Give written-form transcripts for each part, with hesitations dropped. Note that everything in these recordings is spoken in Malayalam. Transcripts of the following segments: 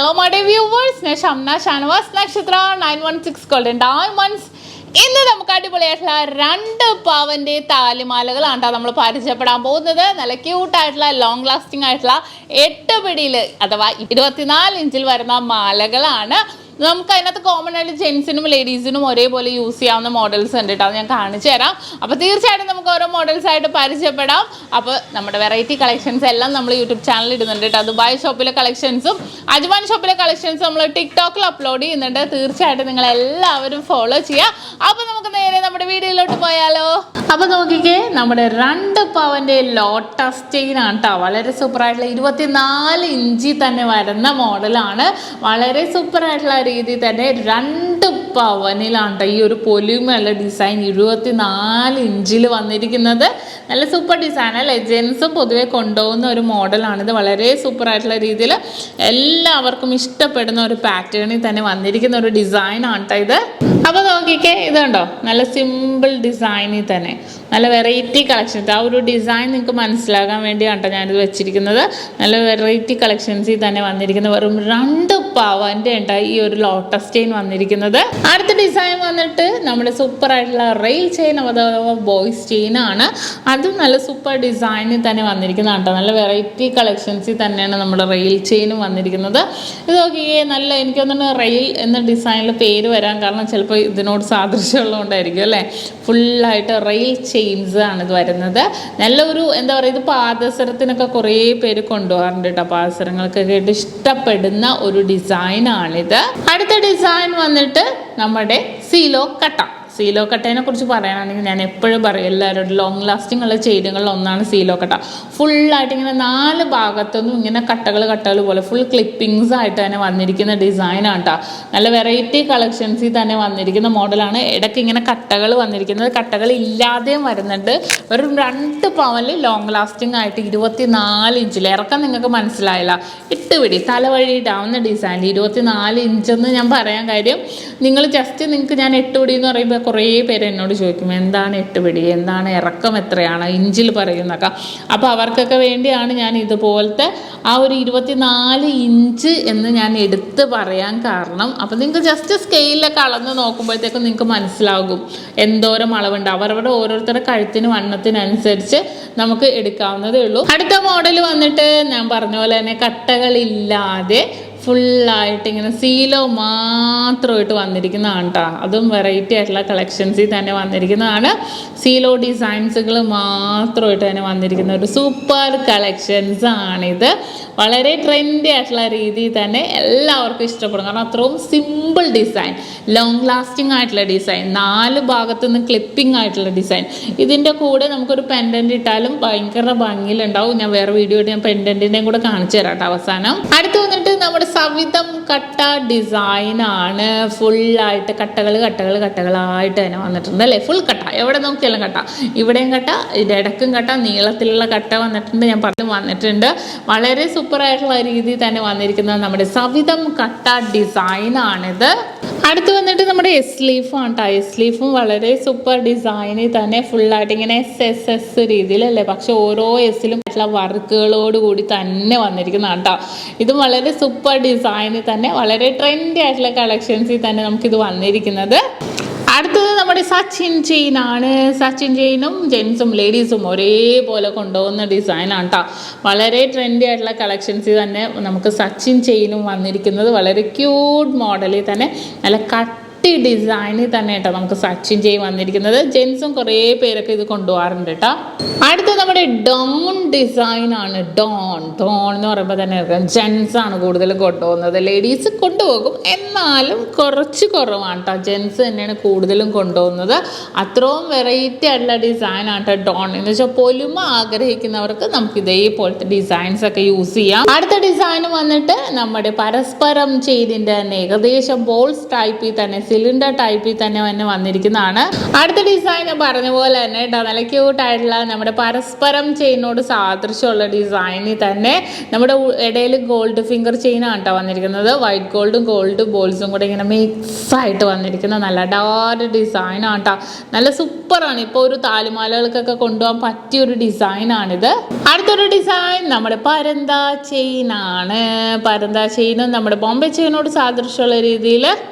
Hello my dear viewers, I am SHAMNA, Nakshathra 916 Golden Diamonds. ഇന്ന് നമുക്ക് അടിപൊളിയായിട്ടുള്ള 2 പവന്റെ താലിമാലകളാണ് നമ്മൾ പരിചയപ്പെടാൻ പോകുന്നത്. നല്ല ക്യൂട്ടായിട്ടുള്ള ലോങ് ലാസ്റ്റിംഗ് ആയിട്ടുള്ള 8 പിടിയിൽ അഥവാ 24 ഇഞ്ചിൽ വരുന്ന മാലകളാണ്. നമുക്ക് അതിനകത്ത് കോമൺ ആയിട്ട് ജെൻസിനും ലേഡീസിനും ഒരേപോലെ യൂസ് ചെയ്യാവുന്ന മോഡൽസ് ഉണ്ട് കേട്ടോ. ഞാൻ കാണിച്ചു തരാം. അപ്പോൾ തീർച്ചയായിട്ടും നമുക്ക് ഓരോ മോഡൽസ് ആയിട്ട് പരിചയപ്പെടാം. അപ്പോൾ നമ്മുടെ വെറൈറ്റി കളക്ഷൻസ് എല്ലാം നമ്മൾ യൂട്യൂബ് ചാനലിൽ ഇടുന്നുണ്ട് കേട്ടോ. ദുബായ് ഷോപ്പിലെ കളക്ഷൻസും അജ്മാൻ ഷോപ്പിലെ കളക്ഷൻസും നമ്മൾ ടിക്ടോക്കിൽ അപ്ലോഡ് ചെയ്യുന്നുണ്ട്. തീർച്ചയായിട്ടും നിങ്ങൾ എല്ലാവരും ഫോളോ ചെയ്യുക. അപ്പോൾ നമുക്ക് നേരെ നമ്മുടെ വീഡിയോയിലോട്ട് പോയാലോ. അപ്പോൾ നോക്കിക്കേ, നമ്മുടെ 2 പവന്റെ ലോട്ടസ് ചെയിൻ ആണ് കേട്ടോ. വളരെ സൂപ്പറായിട്ടുള്ള 24 ഇഞ്ചിൽ തന്നെ വരുന്ന മോഡലാണ്. വളരെ സൂപ്പറായിട്ടുള്ള രീതി തന്നെ 2 പവനിലാണ് ഈ ഒരു പൊലിമയുള്ള ഡിസൈൻ 24 ഇഞ്ചിൽ വന്നിരിക്കുന്നത്. നല്ല സൂപ്പർ ഡിസൈൻ അല്ലേ. ജെൻസും പൊതുവെ കൊണ്ടുപോകുന്ന ഒരു മോഡലാണിത്. വളരെ സൂപ്പറായിട്ടുള്ള രീതിയിൽ എല്ലാവർക്കും ഇഷ്ടപ്പെടുന്ന ഒരു പാറ്റേണിൽ തന്നെ വന്നിരിക്കുന്ന ഒരു ഡിസൈനാണ് കേട്ടോ ഇത്. അപ്പോൾ നോക്കിക്കേ, ഇതുണ്ടോ, നല്ല സിമ്പിൾ ഡിസൈനിൽ തന്നെ നല്ല വെറൈറ്റി കളക്ഷൻസ്. ആ ഒരു ഡിസൈൻ നിങ്ങൾക്ക് മനസ്സിലാകാൻ വേണ്ടിയാണ് കേട്ടോ ഞാനിത് വെച്ചിരിക്കുന്നത്. നല്ല വെറൈറ്റി കളക്ഷൻസിൽ തന്നെ വന്നിരിക്കുന്നത്. വെറും 2 പവൻ്റെ ഉണ്ടായി ഈ ഒരു ലോട്ടസ് ചെയിൻ വന്നിരിക്കുന്നത്. അടുത്ത ഡിസൈൻ വന്നിട്ട് നമ്മുടെ സൂപ്പർ ആയിട്ടുള്ള റെയിൽ ചെയിൻ അഥവാ ബോയ്സ് ചെയിൻ ആണ്. അതും നല്ല സൂപ്പർ ഡിസൈനിൽ തന്നെ വന്നിരിക്കുന്നതാണ് കേട്ടോ. നല്ല വെറൈറ്റി കളക്ഷൻസിൽ തന്നെയാണ് നമ്മുടെ റെയിൽ ചെയിനും വന്നിരിക്കുന്നത്. ഇത് നോക്കിയേ, നല്ല എനിക്ക് തോന്നുന്നു റെയിൽ എന്ന ഡിസൈനിൽ പേര് വരാൻ കാരണം ചിലപ്പോൾ ഇതിനോട് സാദൃശ്യമുള്ളതുകൊണ്ടായിരിക്കും അല്ലേ. ഫുള്ളായിട്ട് റെയിൽ ചെയിൻസ് ആണ് ഇത് വരുന്നത്. നല്ലൊരു എന്താ പറയുക, ഇത് പാദസരത്തിനൊക്കെ കുറേ പേര് കൊണ്ടുപോകാറുണ്ട് കേട്ടോ. പാദസരങ്ങൾക്കൊക്കെ ആയിട്ട് ഇഷ്ടപ്പെടുന്ന ഒരു ഡിസൈനാണിത്. അടുത്ത ഡിസൈൻ വന്നിട്ട് നമ്മുടെ സീലോ കട്ട. സീലോ കട്ടേനെ കുറിച്ച് പറയാനാണെങ്കിൽ ഞാൻ എപ്പോഴും പറയും എല്ലാവരോടും, ലോങ് ലാസ്റ്റിംഗ് ഉള്ള ചെയിനുകളിൽ ഒന്നാണ് സീലോ കട്ട. ഫുള്ളായിട്ട് ഇങ്ങനെ 4 ഭാഗത്തൊന്നും ഇങ്ങനെ കട്ടകൾ പോലെ ഫുൾ ക്ലിപ്പിങ്സ് ആയിട്ട് തന്നെ വന്നിരിക്കുന്ന ഡിസൈനാണ് കേട്ടോ. നല്ല വെറൈറ്റി കളക്ഷൻസിൽ തന്നെ വന്നിരിക്കുന്ന മോഡലാണ്. ഇടയ്ക്ക് ഇങ്ങനെ കട്ടകൾ വന്നിരിക്കുന്നത്, കട്ടകൾ ഇല്ലാതെയും വരുന്നുണ്ട്. ഒരു 2 പവനിൽ ലോങ് ലാസ്റ്റിംഗ് ആയിട്ട് 24 ഇഞ്ചിൽ ഇറക്കം നിങ്ങൾക്ക് മനസ്സിലായില്ല. 8 പിടി തലവഴിയിടാവുന്ന ഡിസൈൻ 24 ഇഞ്ചെന്ന് ഞാൻ പറയാൻ കാര്യം, നിങ്ങൾ ജസ്റ്റ് നിങ്ങൾക്ക് ഞാൻ 8 പിടി എന്ന് പറയുമ്പോൾ കുറേ പേര് എന്നോട് ചോദിക്കും എന്താണ് 8 പിടി, എന്താണ് ഇറക്കം, എത്രയാണ് ഇഞ്ചിൽ പറയുന്നൊക്കെ. അപ്പോൾ അവർക്കൊക്കെ വേണ്ടിയാണ് ഞാൻ ഇതുപോലത്തെ ആ ഒരു 24 ഇഞ്ച് എന്ന് ഞാൻ എടുത്ത് പറയാൻ കാരണം. അപ്പോൾ നിങ്ങൾക്ക് ജസ്റ്റ് സ്കെയിലൊക്കെ അളന്ന് നോക്കുമ്പോഴത്തേക്കും നിങ്ങൾക്ക് മനസ്സിലാകും എന്തോരം അളവുണ്ട്. അവരവരുടെ ഓരോരുത്തരുടെ കഴുത്തിന് വണ്ണത്തിനനുസരിച്ച് നമുക്ക് എടുക്കാവുന്നതേ ഉള്ളൂ. അടുത്ത മോഡൽ വന്നിട്ട് ഞാൻ പറഞ്ഞ പോലെ തന്നെ കട്ടകളില്ലാതെ ഫുള്ളായിട്ട് ഇങ്ങനെ സീലോ മാത്രമായിട്ട് വന്നിരിക്കുന്നതാണ് കേട്ടോ. അതും വെറൈറ്റി ആയിട്ടുള്ള കളക്ഷൻസിൽ തന്നെ വന്നിരിക്കുന്നതാണ്. സീലോ ഡിസൈൻസുകൾ മാത്രമായിട്ട് തന്നെ വന്നിരിക്കുന്ന ഒരു സൂപ്പർ കളക്ഷൻസ് ആണിത്. വളരെ ട്രെൻഡി ആയിട്ടുള്ള രീതിയിൽ തന്നെ എല്ലാവർക്കും ഇഷ്ടപ്പെടും. കാരണം അത്രയും സിമ്പിൾ ഡിസൈൻ, ലോങ് ലാസ്റ്റിംഗ് ആയിട്ടുള്ള ഡിസൈൻ, 4 ഭാഗത്തു നിന്ന് ക്ലിപ്പിംഗ് ആയിട്ടുള്ള ഡിസൈൻ. ഇതിൻ്റെ കൂടെ നമുക്കൊരു പെൻഡൻറ്റ് ഇട്ടാലും ഭയങ്കര ഭംഗിയിലുണ്ടാവും. ഞാൻ വേറെ വീഡിയോ ഞാൻ പെൻഡൻറ്റിൻ്റെയും കൂടെ കാണിച്ചു തരാം കേട്ടോ അവസാനം. അടുത്ത് വന്നിട്ട് നമ്മുടെ സവിധം കട്ട ഡിസൈനാണ്. ഫുള്ളായിട്ട് കട്ടകളായിട്ട് തന്നെ വന്നിട്ടുണ്ട് അല്ലേ. ഫുൾ കട്ട, എവിടെ നോക്കിയാലും കട്ട, ഇവിടെയും കട്ട, ഇതിൻ്റെ ഇടയ്ക്കും കട്ട, നീളത്തിലുള്ള കട്ട വന്നിട്ടുണ്ട്. ഞാൻ വന്നിട്ടുണ്ട്. വളരെ സൂപ്പറായിട്ടുള്ള രീതിയിൽ തന്നെ വന്നിരിക്കുന്നത് നമ്മുടെ സവിധം കട്ട ഡിസൈനാണിത്. അടുത്ത് വന്നിട്ട് നമ്മുടെ എസ് ലീഫാണ് കേട്ടോ. എസ് ലീഫും വളരെ സൂപ്പർ ഡിസൈനിൽ തന്നെ ഫുള്ളായിട്ട് ഇങ്ങനെ എസ് രീതിയിലല്ലേ, പക്ഷെ ഓരോ എസ്സിലും വർക്കുകളോട് കൂടി തന്നെ വന്നിരിക്കുന്നതാണ് കേട്ടോ. ഇതും വളരെ സൂപ്പർ ഡിസൈനിൽ തന്നെ വളരെ ട്രെൻഡി ആയിട്ടുള്ള കളക്ഷൻസിൽ തന്നെ നമുക്കിത് വന്നിരിക്കുന്നത്. അടുത്തത് നമ്മുടെ സച്ചിൻ ചെയിൻ ആണ്. സച്ചിൻ ചെയിനും ജെൻസും ലേഡീസും ഒരേപോലെ കൊണ്ടുപോകുന്ന ഡിസൈനാണ് കേട്ടോ. വളരെ ട്രെൻഡി ആയിട്ടുള്ള കളക്ഷൻസിൽ തന്നെ നമുക്ക് സച്ചിൻ ചെയിനും വന്നിരിക്കുന്നത്. വളരെ ക്യൂട്ട് മോഡലിൽ തന്നെ നല്ല ഡിസൈനിൽ തന്നെ കേട്ടോ നമുക്ക് സച്ചിൻ ചെയിൻ വന്നിരിക്കുന്നത്. ജെൻസും കുറേ പേരൊക്കെ ഇത് കൊണ്ടുപോകാറുണ്ട് കേട്ടോ. അടുത്ത നമ്മുടെ ഡോൺ ഡിസൈൻ ആണ്. ഡോൺ എന്ന് പറയുമ്പോൾ തന്നെ ജെൻസ് ആണ് കൂടുതലും കൊണ്ടുപോകുന്നത്. ലേഡീസ് കൊണ്ടുപോകും, എന്നാലും കുറച്ച് കുറവാണ് കേട്ടോ. ജെൻസ് തന്നെയാണ് കൂടുതലും കൊണ്ടുപോകുന്നത്. അത്രയും വെറൈറ്റി ആയിട്ടുള്ള ഡിസൈനാണ് കേട്ടോ ഡോൺ. എന്ന് വെച്ചാൽ പൊലിമ ആഗ്രഹിക്കുന്നവർക്ക് നമുക്ക് ഇതേപോലത്തെ ഡിസൈൻസ് ഒക്കെ യൂസ് ചെയ്യാം. അടുത്ത ഡിസൈൻ വന്നിട്ട് നമ്മുടെ പരസ്പരം ചെയിനിൻ്റെ തന്നെ ഏകദേശം ബോൾസ് ടൈപ്പിൽ തന്നെ സിലിണ്ടർ ടൈപ്പിൽ തന്നെ വന്നിരിക്കുന്നതാണ്. അടുത്ത ഡിസൈൻ പറഞ്ഞ പോലെ തന്നെ കേട്ടോ, നല്ല ക്യൂട്ടായിട്ടുള്ള നമ്മുടെ പരസ്പരം ചെയിനോട് സാദൃശ്യമുള്ള ഡിസൈനിൽ തന്നെ നമ്മുടെ ഇടയിൽ ഗോൾഡ് ഫിംഗർ ചെയിനാണ് കേട്ടോ വന്നിരിക്കുന്നത്. വൈറ്റ് ഗോൾഡും ഗോൾഡ് ബോൾസും കൂടെ ഇങ്ങനെ മിക്സ് ആയിട്ട് വന്നിരിക്കുന്ന നല്ല ഡാർക്ക് ഡിസൈനാണ് കേട്ടോ. നല്ല സൂപ്പറാണ്. ഇപ്പോൾ ഒരു താലിമാലകൾക്കൊക്കെ കൊണ്ടുപോകാൻ പറ്റിയൊരു ഡിസൈനാണിത്. അടുത്തൊരു ഡിസൈൻ നമ്മുടെ പരന്ത ചെയിനാണ്. പരന്ത ചെയിനും നമ്മുടെ ബോംബെ ചെയിനോട് സാദൃശ്യമുള്ള രീതിയിൽ.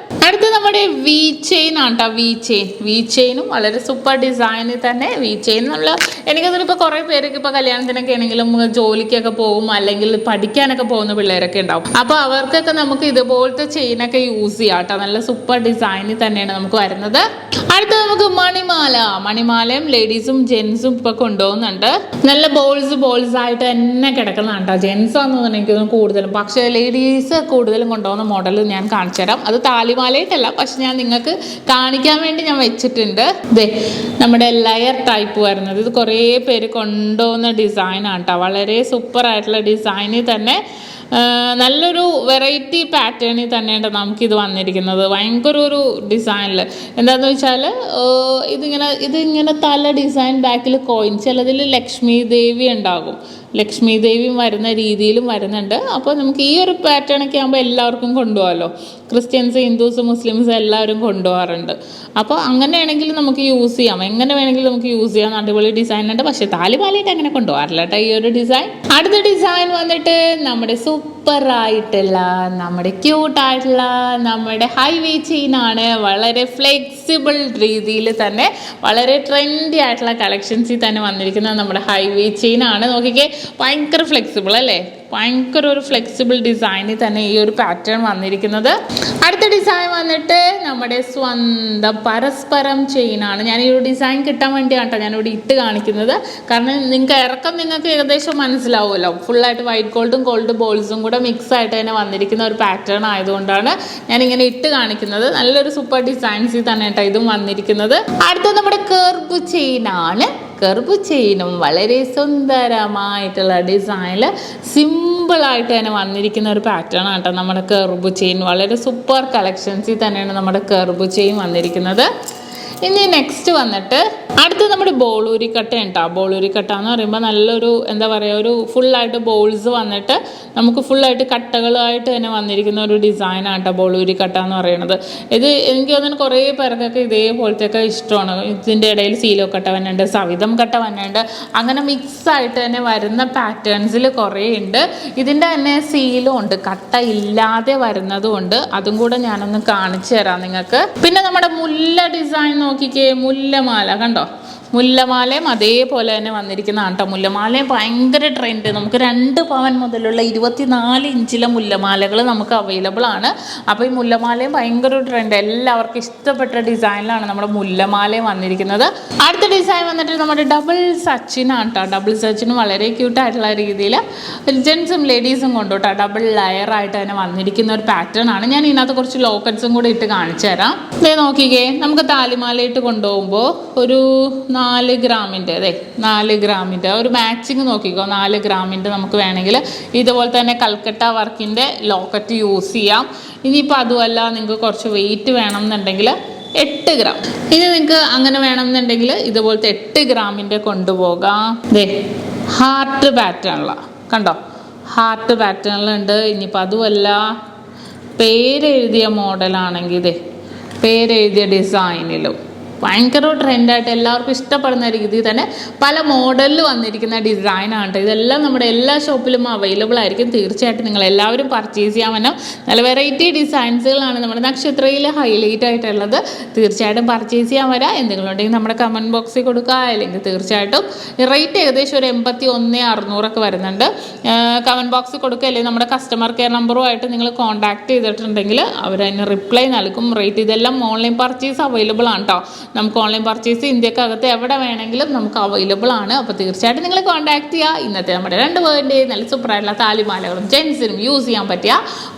അടുത്ത നമ്മുടെ വി ചെയിൻ ആണ് കേട്ടോ. വി ചെയിനും വളരെ സൂപ്പർ ഡിസൈനിൽ തന്നെ. വി ചെയിൻ നമ്മൾ എനിക്കതിൽ ഇപ്പോൾ കുറേ പേരൊക്കെ ഇപ്പോൾ കല്യാണത്തിനൊക്കെ ആണെങ്കിലും ജോലിക്കൊക്കെ പോകും, അല്ലെങ്കിൽ പഠിക്കാനൊക്കെ പോകുന്ന പിള്ളേരൊക്കെ ഉണ്ടാവും. അപ്പോൾ അവർക്കൊക്കെ നമുക്ക് ഇതുപോലത്തെ ചെയിനൊക്കെ യൂസ് ചെയ്യാം കേട്ടോ. നല്ല സൂപ്പർ ഡിസൈനിൽ തന്നെയാണ് നമുക്ക് വരുന്നത്. അടുത്ത നമുക്ക് മണിമാലയും ലേഡീസും ജെൻസും ഇപ്പൊ കൊണ്ടുപോകുന്നുണ്ട്. നല്ല ബോൾസ് ആയിട്ട് തന്നെ കിടക്കുന്നതാണ് കേട്ടോ. ജെൻസ് ആണെന്ന് എനിക്ക് കൂടുതലും, പക്ഷെ ലേഡീസ് കൂടുതലും കൊണ്ടുപോകുന്ന മോഡൽ ഞാൻ കാണിച്ചു തരാം. അത് താലിമാലയിട്ടല്ല, പക്ഷെ ഞാൻ നിങ്ങൾക്ക് കാണിക്കാൻ വേണ്ടി ഞാൻ വെച്ചിട്ടുണ്ട്. ഇതേ നമ്മുടെ ലെയർ ടൈപ്പ് വരുന്നത്, ഇത് കുറേ പേര് കൊണ്ടുപോകുന്ന ഡിസൈനാണ് കേട്ടോ. വളരെ സൂപ്പർ ആയിട്ടുള്ള ഡിസൈനിൽ തന്നെ നല്ലൊരു വെറൈറ്റി പാറ്റേണിൽ തന്നെയാണ് നമുക്കിത് വന്നിരിക്കുന്നത്. ഭയങ്കര ഒരു ഡിസൈനിൽ എന്താണെന്ന് വെച്ചാൽ ഇതിങ്ങനെ തല ഡിസൈൻ, ബാക്കിൽ കോയിൻ, ചിലതിൽ ലക്ഷ്മി ദേവി ഉണ്ടാകും. ലക്ഷ്മി ദേവിയും വരുന്ന രീതിയിലും വരുന്നുണ്ട്. അപ്പോൾ നമുക്ക് ഈ ഒരു പാറ്റേണൊക്കെ ആകുമ്പോൾ എല്ലാവർക്കും കൊണ്ടുപോകാമല്ലോ. ക്രിസ്ത്യൻസ്, ഹിന്ദുസ്, മുസ്ലിംസ് എല്ലാവരും കൊണ്ടുപോകാറുണ്ട്. അപ്പോൾ അങ്ങനെയാണെങ്കിൽ നമുക്ക് യൂസ് ചെയ്യാം, എങ്ങനെ വേണമെങ്കിലും നമുക്ക് യൂസ് ചെയ്യാം. അടിപൊളി ഡിസൈൻ ഉണ്ട്. പക്ഷേ താലിമാലയിട്ട് അങ്ങനെ കൊണ്ടുപോകാറില്ല കേട്ടോ ഈ ഒരു ഡിസൈൻ. അടുത്ത ഡിസൈൻ വന്നിട്ട് നമ്മുടെ സൂപ്പറായിട്ടുള്ള, നമ്മുടെ ക്യൂട്ടായിട്ടുള്ള, നമ്മുടെ ഹൈവേ ചെയിനാണ്. വളരെ ഫ്ലെക്സിബിൾ രീതിയിൽ തന്നെ, വളരെ ട്രെൻഡി ആയിട്ടുള്ള കളക്ഷൻസിൽ തന്നെ വന്നിരിക്കുന്ന നമ്മുടെ ഹൈവേ ചെയിനാണ്. നോക്കിക്കേ, ഭയങ്കര ഫ്ലെക്സിബിൾ അല്ലേ? ഭയങ്കര ഒരു ഫ്ലെക്സിബിൾ ഡിസൈനിൽ തന്നെ ഈ ഒരു പാറ്റേൺ വന്നിരിക്കുന്നത്. അടുത്ത ഡിസൈൻ വന്നിട്ട് നമ്മുടെ സ്വന്തം പരസ്പരം ചെയിനാണ്. ഞാൻ ഈ ഒരു ഡിസൈൻ കിട്ടാൻ വേണ്ടിയാണ് കേട്ടോ ഞാനിവിടെ ഇട്ട് കാണിക്കുന്നത്. കാരണം നിങ്ങൾക്ക് ഏകദേശം മനസ്സിലാവുമല്ലോ. ഫുള്ളായിട്ട് വൈറ്റ് ഗോൾഡും ഗോൾഡ് ബോൾസും കൂടെ മിക്സ് ആയിട്ട് തന്നെ വന്നിരിക്കുന്ന ഒരു പാറ്റേൺ ആയതുകൊണ്ടാണ് ഞാനിങ്ങനെ ഇട്ട് കാണിക്കുന്നത്. നല്ലൊരു സൂപ്പർ ഡിസൈൻസിൽ തന്നെ കേട്ടോ ഇതും വന്നിരിക്കുന്നത്. അടുത്ത നമ്മുടെ കർവ് ചെയിനാണ്. കർവ് ചെയിനും വളരെ സുന്ദരമായിട്ടുള്ള ഡിസൈനിൽ സിമ്പിളായിട്ട് തന്നെ വന്നിരിക്കുന്ന ഒരു പാറ്റേൺ ആണ് കേട്ടോ നമ്മുടെ കർവ് ചെയിൻ. വളരെ സൂപ്പർ കളക്ഷൻസിൽ തന്നെയാണ് നമ്മുടെ കർവ് ചെയിൻ വന്നിരിക്കുന്നത്. ഇനി നെക്സ്റ്റ് വന്നിട്ട് അടുത്ത് നമ്മുടെ ബോളൂരിക്കട്ട കേട്ടോ. ബോളൂരിക്കട്ട എന്ന് പറയുമ്പോൾ നല്ലൊരു എന്താ പറയുക, ഒരു ഫുള്ളായിട്ട് ബോൾസ് വന്നിട്ട് നമുക്ക് ഫുള്ളായിട്ട് കട്ടകളായിട്ട് തന്നെ വന്നിരിക്കുന്ന ഒരു ഡിസൈനാണ് കേട്ടോ ബോളൂരിക്കട്ട എന്ന് പറയുന്നത്. ഇത് എനിക്ക് തോന്നുന്നു കുറേ പേർക്കൊക്കെ ഇതേപോലത്തെയൊക്കെ ഇഷ്ടമാണ്. ഇതിൻ്റെ ഇടയിൽ സീലോ കട്ട വന്നുണ്ട്, സവിതം കട്ട വന്നുണ്ട്, അങ്ങനെ മിക്സ് ആയിട്ട് തന്നെ വരുന്ന പാറ്റേൺസിൽ കുറേ ഉണ്ട്. ഇതിൻ്റെ തന്നെ സീലും ഉണ്ട്, കട്ട ഇല്ലാതെ വരുന്നതും ഉണ്ട്. അതും കൂടെ ഞാനൊന്ന് കാണിച്ചു തരാം നിങ്ങൾക്ക്. പിന്നെ നമ്മുടെ മുല്ല ഡിസൈൻ നോക്കിക്കേ, മുല്ലമാല കണ്ടോ. മുല്ലമാലയും അതേപോലെ തന്നെ വന്നിരിക്കുന്നതാണ് കേട്ടോ. മുല്ലമാലയും ഭയങ്കര ട്രെൻഡ്. നമുക്ക് 2 പവൻ മുതലുള്ള 24 ഇഞ്ചിലെ മുല്ലമാലകൾ നമുക്ക് അവൈലബിൾ ആണ്. അപ്പോൾ ഈ മുല്ലമാലയും ഭയങ്കര ഒരു ട്രെൻഡ്, എല്ലാവർക്കും ഇഷ്ടപ്പെട്ട ഡിസൈനിലാണ് നമ്മുടെ മുല്ലമാലയും വന്നിരിക്കുന്നത്. അടുത്ത ഡിസൈൻ വന്നിട്ട് നമ്മുടെ ഡബിൾ സച്ചിനാണ് കേട്ടോ. ഡബിൾ സച്ചിനും വളരെ ക്യൂട്ടായിട്ടുള്ള രീതിയിൽ ജെൻസും ലേഡീസും കൊണ്ടുപോട്ടോ ഡബിൾ ലെയർ ആയിട്ട് തന്നെ വന്നിരിക്കുന്ന ഒരു പാറ്റേൺ ആണ്. ഞാൻ ഇതിനകത്ത് കുറച്ച് ലോക്കറ്റ്സും കൂടി ഇട്ട് കാണിച്ചു തരാം. ഇതേ നോക്കിക്കേ, നമുക്ക് താലിമാലയിട്ട് കൊണ്ടുപോകുമ്പോൾ ഒരു 4 ഗ്രാമിൻ്റെ 4 ഗ്രാമിൻ്റെ ഒരു മാച്ചിങ് നോക്കിക്കോ. 4 ഗ്രാമിൻ്റെ നമുക്ക് വേണമെങ്കിൽ ഇതുപോലെ തന്നെ കൽക്കട്ട വർക്കിൻ്റെ ലോക്കറ്റ് യൂസ് ചെയ്യാം. ഇനിയിപ്പോൾ അതുമല്ല നിങ്ങൾക്ക് കുറച്ച് വെയിറ്റ് വേണം എന്നുണ്ടെങ്കിൽ 8 ഗ്രാം. ഇനി നിങ്ങൾക്ക് അങ്ങനെ വേണമെന്നുണ്ടെങ്കിൽ ഇതുപോലത്തെ 8 ഗ്രാമിൻ്റെ കൊണ്ടുപോകാം. ഹാർട്ട് പാറ്റേണില കണ്ടോ, ഹാർട്ട് പാറ്റേണിലുണ്ട്. ഇനിയിപ്പോൾ അതുമല്ല പേരെഴുതിയ മോഡലാണെങ്കിൽ പേരെഴുതിയ ഡിസൈനിലും ഭയങ്കര ട്രെൻഡായിട്ട് എല്ലാവർക്കും ഇഷ്ടപ്പെടുന്ന രീതിയിൽ തന്നെ പല മോഡലിൽ വന്നിരിക്കുന്ന ഡിസൈനാണ്. ഇതെല്ലാം നമ്മുടെ എല്ലാ ഷോപ്പിലും അവൈലബിൾ ആയിരിക്കും. തീർച്ചയായിട്ടും നിങ്ങൾ എല്ലാവരും പർച്ചേസ് ചെയ്യാൻ വേണം. നല്ല വെറൈറ്റി ഡിസൈൻസുകളാണ് നമ്മുടെ നക്ഷത്രയിൽ ഹൈലൈറ്റ് ആയിട്ടുള്ളത്. തീർച്ചയായിട്ടും പർച്ചേസ് ചെയ്യാൻ വരാം. എന്തെങ്കിലും ഉണ്ടെങ്കിൽ നമ്മുടെ കമൻറ്റ് ബോക്സിൽ കൊടുക്കുക. അല്ലെങ്കിൽ തീർച്ചയായിട്ടും റേറ്റ് ഏകദേശം ഒരു 81,600 വരുന്നുണ്ട്. കമൻറ്റ് ബോക്സിൽ കൊടുക്കുക. അല്ലെങ്കിൽ നമ്മുടെ കസ്റ്റമർ കെയർ നമ്പറുമായിട്ട് നിങ്ങൾ കോൺടാക്ട് ചെയ്തിട്ടുണ്ടെങ്കിൽ അവരതിന് റിപ്ലൈ നൽകും. റേറ്റ് ഇതെല്ലാം ഓൺലൈൻ പർച്ചേസ് അവൈലബിൾ ആണ് കേട്ടോ. നമുക്ക് ഓൺലൈൻ പർച്ചേസ് ഇന്ത്യക്കകത്ത് എവിടെ വേണമെങ്കിലും നമുക്ക് അവൈലബിൾ ആണ്. അപ്പോൾ തീർച്ചയായിട്ടും നിങ്ങൾ കോൺടാക്ട് ചെയ്യുക. ഇന്നത്തെ നമ്മുടെ 2 പേരുടെ നല്ല സൂപ്പറായിട്ടുള്ള താലിമാലകളും ജെൻസിനും യൂസ് ചെയ്യാൻ പറ്റിയ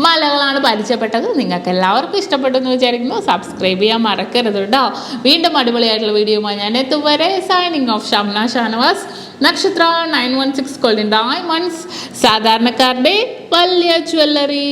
മാലകളാണ് പരിചയപ്പെട്ടത്. നിങ്ങൾക്ക് എല്ലാവർക്കും ഇഷ്ടപ്പെട്ടു എന്ന് വിചാരിക്കുന്നു. സബ്സ്ക്രൈബ് ചെയ്യാൻ മറക്കരുത് കേട്ടോ. വീണ്ടും അടിപൊളിയായിട്ടുള്ള വീഡിയോയുമായി ഞാൻ എത്തും വരെ സൈനിങ് ഓഫ് ഷംന ഷാനവാസ്. നക്ഷത്ര 916 ഗോൾഡൻ ഡയമണ്ട്സ്, സാധാരണക്കാരുടെ വലിയ ജ്വല്ലറി.